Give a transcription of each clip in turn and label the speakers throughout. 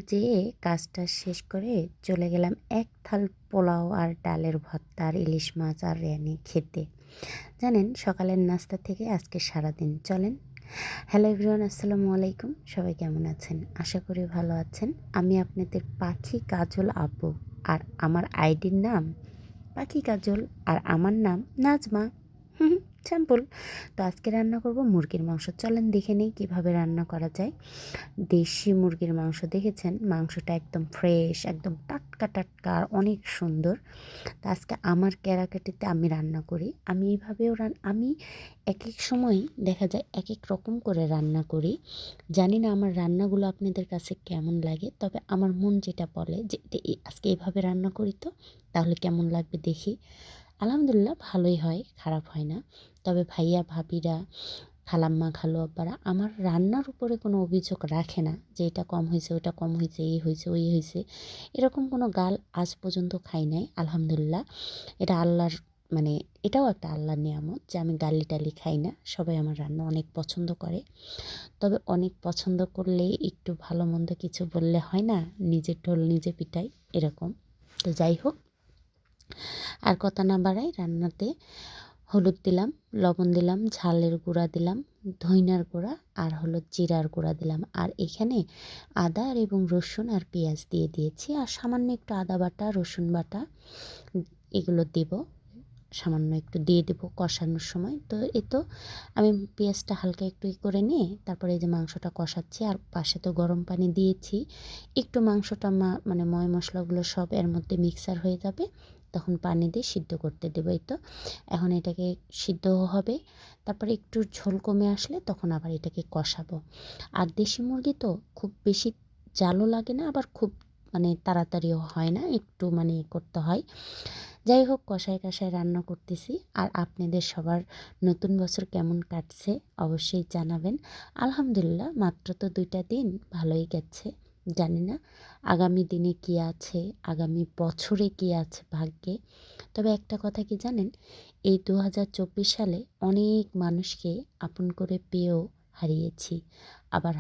Speaker 1: যেয়ে কাজটা শেষ করে চলে গেলাম এক থাল পোলাও আর ডালের ভর্তা আর ইলিশ মাছ আর রেনি খেতে। জানেন, সকালের নাস্তা থেকে আজকে সারাদিন চলেন। হ্যালো এভরিওয়ান, আসসালামু আলাইকুম। সবাই কেমন আছেন? আশা করি ভালো আছেন। আমি আপনাদের পাখি কাজল আপু, আর আমার আইডির নাম পাখি কাজল, আর আমার নাম নাজমা। সিম্পল। তো আজকে রান্না করব মুরগির মাংস। চলেন দেখে নেই কীভাবে রান্না করা যায়। দেশি মুরগির মাংস দেখেছেন, মাংসটা একদম ফ্রেশ, একদম টাটকা টাটকা আর অনেক সুন্দর। তো আজকে আমার ক্যারাকেটিতে আমি রান্না করি। আমি এইভাবেও আমি এক এক সময় দেখা যায় এক এক রকম করে রান্না করি। জানি না আমার রান্নাগুলো আপনাদের কাছে কেমন লাগে, তবে আমার মন যেটা বলে যে আজকে এইভাবে রান্না করি, তো তাহলে কেমন লাগবে দেখি। আলহামদুলিল্লাহ ভালোই হয়, খারাপ হয় না। তবে ভাইয়া ভাবিরা, খালাম্মা খালু আব্বারা আমার রান্নার উপরে কোনো অভিযোগ রাখে না যে এটা কম হয়েছে, ওটা কম হয়েছে, এই হয়েছে, ওই হয়েছে। এরকম কোনো গাল আজ পর্যন্ত খাই নাই, আলহামদুলিল্লাহ। এটা আল্লাহর মানে এটাও একটা আল্লাহর নিয়ামত যে আমি গালি টালি খাই না। সবাই আমার রান্না অনেক পছন্দ করে। তবে অনেক পছন্দ করলে একটু ভালো মন্দ কিছু বললে হয় না, নিজের ঢোল নিজে পিটাই, এরকম। তো যাই হোক, আর কথা না বাড়াই, রান্নাতে হলুদ দিলাম, লবণ দিলাম, ঝালের গুঁড়া দিলাম, ধইনার গুঁড়া আর হলো জিরার গুঁড়া দিলাম। আর এখানে আদা আর এবং রসুন আর পেঁয়াজ দিয়ে দিয়েছি, আর সামান্য একটু আদা বাটা, রসুন বাটা এগুলো দেব, সামান্য একটু দিয়ে দেবো কষানোর সময়। তো তো আমি পেঁয়াজটা হালকা একটু করে নিয়ে তারপরে এই যে মাংসটা কষাচ্ছি, আর পাশে তো গরম পানি দিয়েছি। একটু মাংসটা মানে ময় মশলাগুলো সব এর মধ্যে মিক্সার হয়ে যাবে, তখন পানি দিয়ে সিদ্ধ করতে দেবো। তো এখন এটাকে সিদ্ধ হবে, তারপরে একটু ঝোল কমে আসলে তখন আবার এটাকে কষাবো। আর দেশি মুরগি তো খুব বেশি জালও লাগে না, আবার খুব মানে তাড়াতাড়িও হয় না, একটু মানে করতে হয়। যাই হোক, কষায় কষায় রান্না করতেছি। আর আপনাদের সবার নতুন বছর কেমন কাটছে অবশ্যই জানাবেন। আলহামদুলিল্লাহ, মাত্র তো 2টা দিন, ভালোই গেছে। জানি না আগামী দিনে কী আছে, আগামী বছরে কী আছে ভাগ্যে। তবে একটা কথা কি জানেন, এই 2024 সালে অনেক মানুষকে আপন করে পেয়েও হারিয়েছি। আবার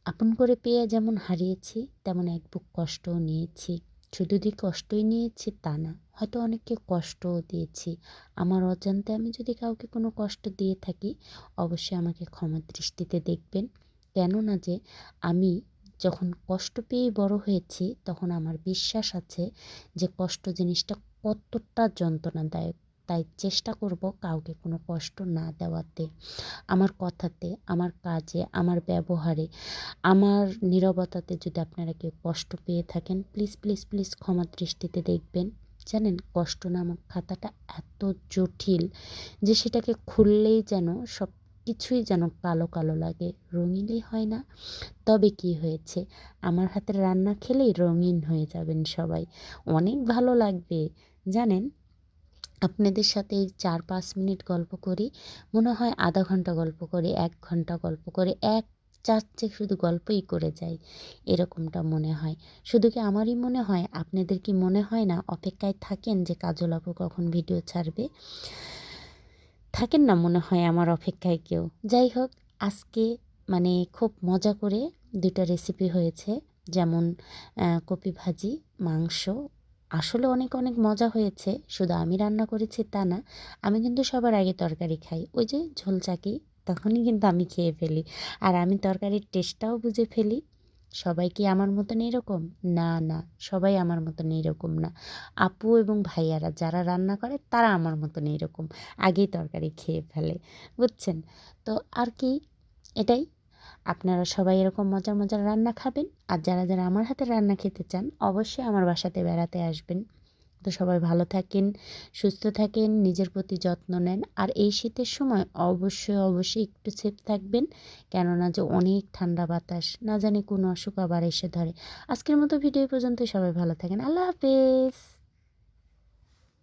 Speaker 1: আপন করে পেয়ে যেমন হারিয়েছি, তেমন এক বুক কষ্টও নিয়েছি। শুধু যে কষ্টই নিয়েছি তা না, হয়তো অনেককে কষ্টও দিয়েছি। আমার অজান্তে আমি যদি কাউকে কোনো কষ্ট দিয়ে থাকি, অবশ্যই আমাকে ক্ষমা দৃষ্টিতে দেখবেন। কেননা যে আমি যখন কষ্ট পেয়ে বড় হয়েছি, তখন আমার বিশ্বাস আছে যে কষ্ট জিনিসটা কতটা যন্ত্রণাদায়ক। তাই চেষ্টা করব কাউকে কোনো কষ্ট না দেওয়াতে। আমার কথাতে, আমার কাজে, আমার ব্যবহারে, আমার নীরবতাতে যদি আপনারা কেউ কষ্ট পেয়ে থাকেন, প্লিজ প্লিজ প্লিজ ক্ষমা দৃষ্টিতে দেখবেন। জানেন, কষ্ট নামক খাতাটা এত জটিল যে সেটাকে খুললেই যেন সব কিছুই যেন কালো কালো লাগে, রঙিনই হয় না। তবে কি হয়েছে, আমার হাতের রান্না খেলেই রঙিন হয়ে যাবেন সবাই, অনেক ভালো লাগবে। জানেন, আপনাদের সাথে এই 4-5 মিনিট গল্প করি, মনে হয় আধা ঘন্টা গল্প করি, 1 ঘন্টা গল্প করে, এক চাচ্ছে শুধু গল্পই করে যাই, এরকমটা মনে হয়। শুধু কি আমারই মনে হয়? আপনাদের কি মনে হয় না? অপেক্ষায় থাকেন যে কাজল আপু কখন ভিডিও ছাড়বে? থাকেন না মনে হয় আমার অপেক্ষায় কেউ? যাই হোক, আজকে মানে খুব মজা করে 2টা রেসিপি হয়েছে। যেমন কপি ভাজি, মাংস। আসলে অনেক অনেক মজা হয়েছে। শুধু আমি রান্না করেছি তা না, আমি কিন্তু সবার আগে তরকারি খাই। ওই যে ঝোল চাকি, তখনই কিন্তু আমি খেয়ে ফেলি। আর আমি তরকারির টেস্টটাও বুঝে ফেলি। সবাই কি আমার মতন এরকম? না, না, সবাই আমার মতন এরকম না। আপু এবং ভাইয়ারা যারা রান্না করে তারা আমার মতন এরকম, আগেই তরকারি খেয়ে ফেলে, বুঝছেন? তো আর কি, এটাই। আপনারা সবাই এরকম মজার মজার রান্না খাবেন, আর যারা যারা আমার হাতে রান্না খেতে চান অবশ্যই আমার বাসাতে বেড়াতে আসবেন। তো সবাই ভালো থাকেন, সুস্থ থাকেন, নিজের প্রতি যত্ন নেন। আর এই শীতের সময় অবশ্যই অবশ্যই একটু সেফ থাকবেন, কেননা যে অনেক ঠান্ডা বাতাস, না জানি কোন অসুখ আবার এসে ধরে। আজকের মতো ভিডিও পর্যন্ত, সবাই ভালো থাকেন, আল্লাহ হাফেজ।